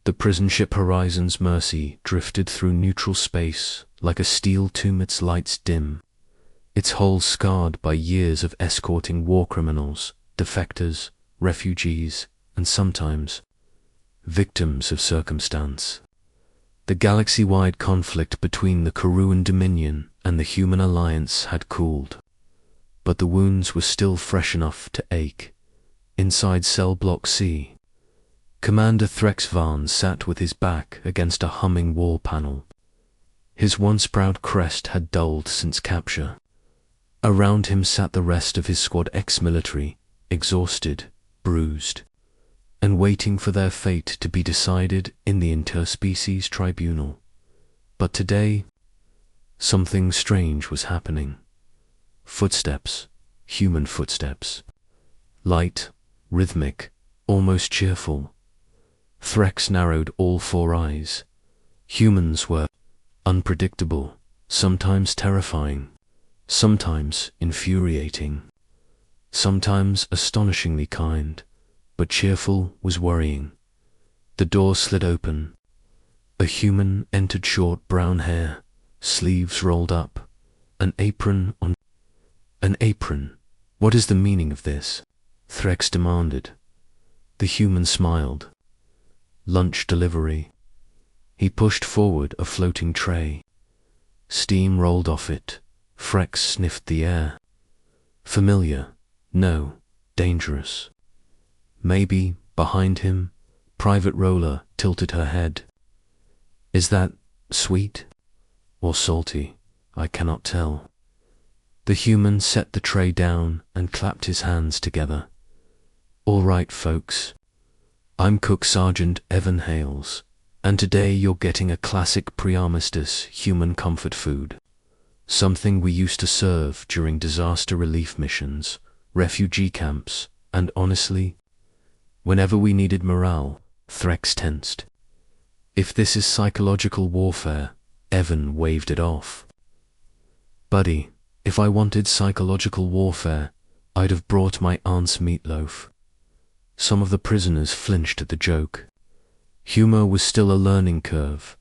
The prison ship Horizon's Mercy drifted through neutral space like a steel tomb, its lights dim, its hull scarred by years of escorting war criminals, defectors, refugees, and sometimes victims of circumstance. The galaxy-wide conflict between the Karuan Dominion and the Human Alliance had cooled, but the wounds were still fresh enough to ache. Inside Cell Block C, Commander Threx Vaughn sat with his back against a humming wall panel. His once proud crest had dulled since capture. Around him sat the rest of his squad, ex-military, exhausted, bruised, and waiting for their fate to be decided in the interspecies tribunal. But today, something strange was happening. Footsteps, human footsteps. Light, rhythmic, almost cheerful. Threx narrowed all four eyes. Humans were unpredictable, sometimes terrifying, sometimes infuriating, sometimes astonishingly kind, but cheerful was worrying. The door slid open. A human entered, short brown hair, sleeves rolled up, an apron on. An apron? What is the meaning of this? Threx demanded. The human smiled. Lunch delivery. He pushed forward a floating tray. Steam rolled off it. Threx sniffed the air. Familiar. No, dangerous. Maybe, behind him, Private Roller tilted her head. Is that sweet or salty? I cannot tell. The human set the tray down and clapped his hands together. All right, folks. I'm Cook Sergeant Evan Hales, and today you're getting a classic pre-armistice human comfort food. Something we used to serve during disaster relief missions, refugee camps, and honestly, whenever we needed morale. Threx tensed. If this is psychological warfare, Evan waved it off. Buddy, if I wanted psychological warfare, I'd have brought my aunt's meatloaf. Some of the prisoners flinched at the joke. Humor was still a learning curve.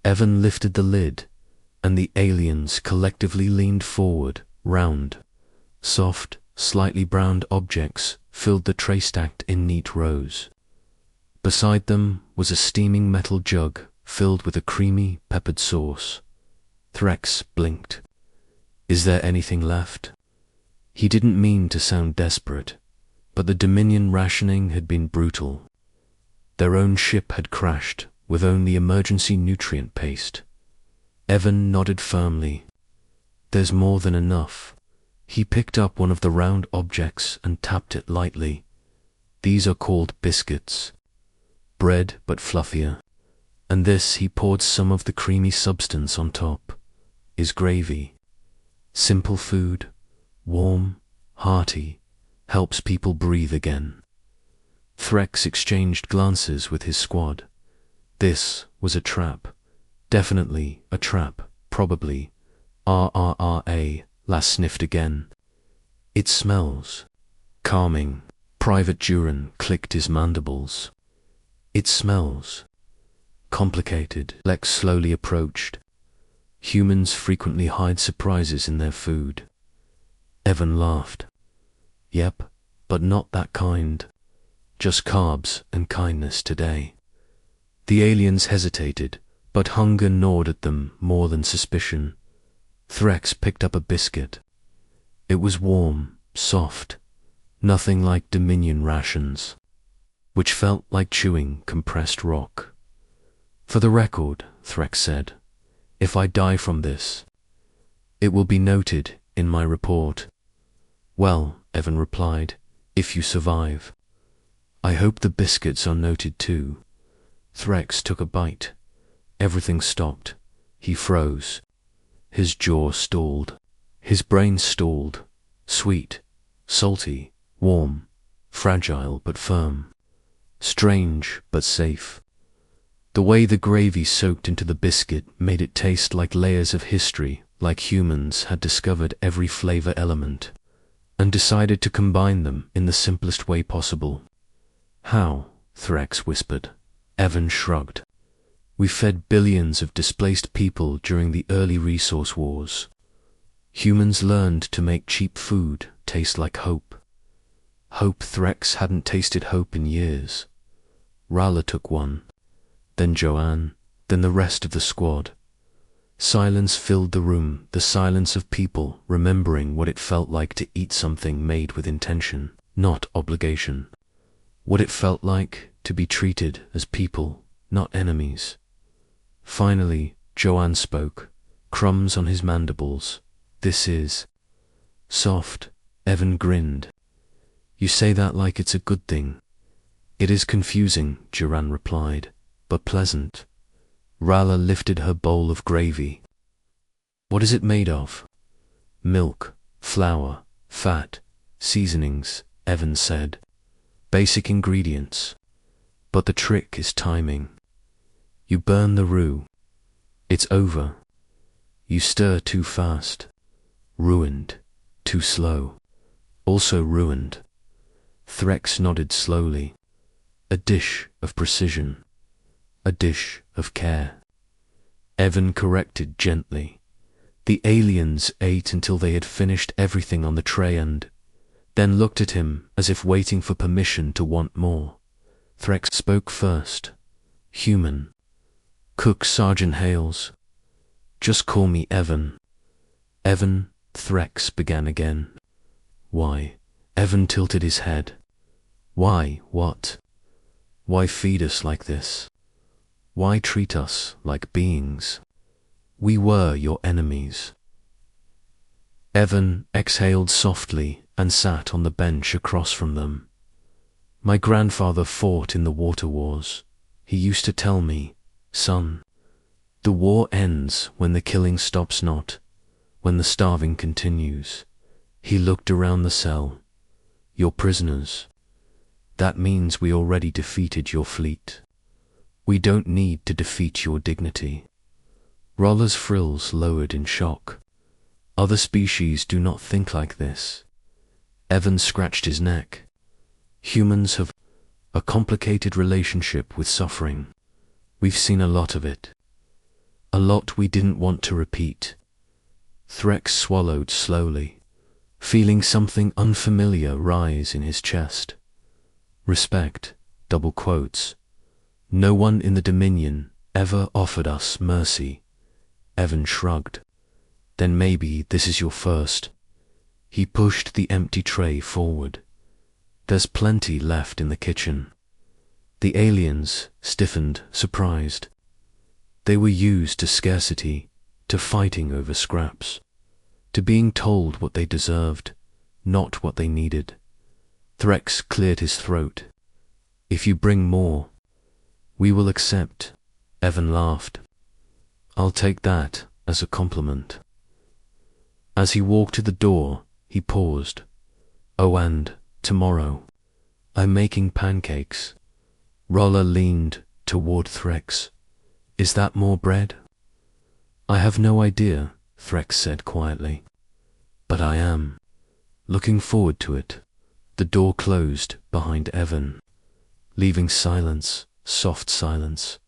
Evan lifted the lid, and the aliens collectively leaned forward. Round, soft, slightly browned objects filled the tray, stacked in neat rows. Beside them was a steaming metal jug filled with a creamy, peppered sauce. Threx blinked. Is there anything left? He didn't mean to sound desperate, but the Dominion rationing had been brutal. Their own ship had crashed with only emergency nutrient paste. Evan nodded firmly. There's more than enough. He picked up one of the round objects and tapped it lightly. These are called biscuits. Bread, but fluffier. And this, he poured some of the creamy substance on top, is gravy. Simple food, warm, hearty, helps people breathe again. Threx exchanged glances with his squad. This was a trap. Definitely a trap. Probably. RRRA. Lass sniffed again. It smells calming. Private Duran clicked his mandibles. It smells complicated. Lex slowly approached. Humans frequently hide surprises in their food. Evan laughed. Yep, but not that kind. Just carbs and kindness today. The aliens hesitated, but hunger gnawed at them more than suspicion. Threx picked up a biscuit. It was warm, soft, nothing like Dominion rations, which felt like chewing compressed rock. For the record, Threx said, if I die from this, it will be noted in my report. Well, Evan replied, if you survive. I hope the biscuits are noted too. Threx took a bite. Everything stopped. He froze. His jaw stalled. His brain stalled. Sweet, salty, warm, fragile but firm. Strange but safe. The way the gravy soaked into the biscuit made it taste like layers of history, like humans had discovered every flavor element and decided to combine them in the simplest way possible. How? Threx whispered. Evan shrugged. We fed billions of displaced people during the early resource wars. Humans learned to make cheap food taste like hope. Hope. Threx hadn't tasted hope in years. Rala took one, then Joanne, then the rest of the squad. Silence filled the room, the silence of people remembering what it felt like to eat something made with intention, not obligation. What it felt like to be treated as people, not enemies. Finally, Joanne spoke, crumbs on his mandibles. This is soft. Evan grinned. You say that like it's a good thing. It is confusing, Joanne replied, but pleasant. Rala lifted her bowl of gravy. What is it made of? Milk, flour, fat, seasonings, Evan said. Basic ingredients. But the trick is timing. You burn the roux. It's over. You stir too fast. Ruined. Too slow. Also ruined. Threx nodded slowly. A dish of precision. A dish of care. Evan corrected gently. The aliens ate until they had finished everything on the tray and then looked at him as if waiting for permission to want more. Threx spoke first. Human. Cook Sergeant Hales. Just call me Evan. Evan, Threx began again. Why? Evan tilted his head. Why? What? Why feed us like this? Why treat us like beings? We were your enemies. Evan exhaled softly and sat on the bench across from them. My grandfather fought in the water wars. He used to tell me, son, the war ends when the killing stops not, when the starving continues. He looked around the cell. You're prisoners. That means we already defeated your fleet. We don't need to defeat your dignity. Roller's frills lowered in shock. Other species do not think like this. Evan scratched his neck. Humans have a complicated relationship with suffering. We've seen a lot of it. A lot we didn't want to repeat. Threx swallowed slowly, feeling something unfamiliar rise in his chest. Respect, double quotes. No one in the Dominion ever offered us mercy. Evan shrugged. Then maybe this is your first. He pushed the empty tray forward. There's plenty left in the kitchen. The aliens stiffened, surprised. They were used to scarcity, to fighting over scraps, to being told what they deserved, not what they needed. Threx cleared his throat. If you bring more, we will accept. Evan laughed. I'll take that as a compliment. As he walked to the door, he paused. Oh, and tomorrow, I'm making pancakes. Rolla leaned toward Threx. Is that more bread? I have no idea, Threx said quietly. But I am. Looking forward to it. The door closed behind Evan, leaving silence, soft silence,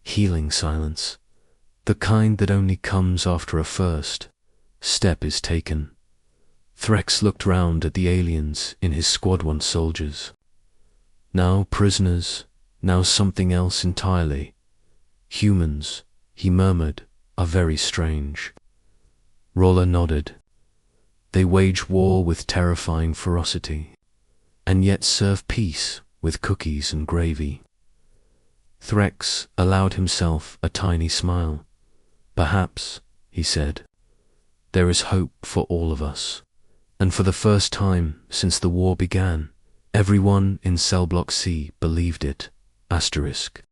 healing silence, the kind that only comes after a first step is taken. Threx looked round at the aliens in his Squad 1 soldiers. Now prisoners, now something else entirely. Humans, he murmured, are very strange. Rolla nodded. They wage war with terrifying ferocity, and yet serve peace with cookies and gravy. Threx allowed himself a tiny smile. Perhaps, he said, there is hope for all of us. And for the first time since the war began, everyone in Cell Block C believed it. Asterisk.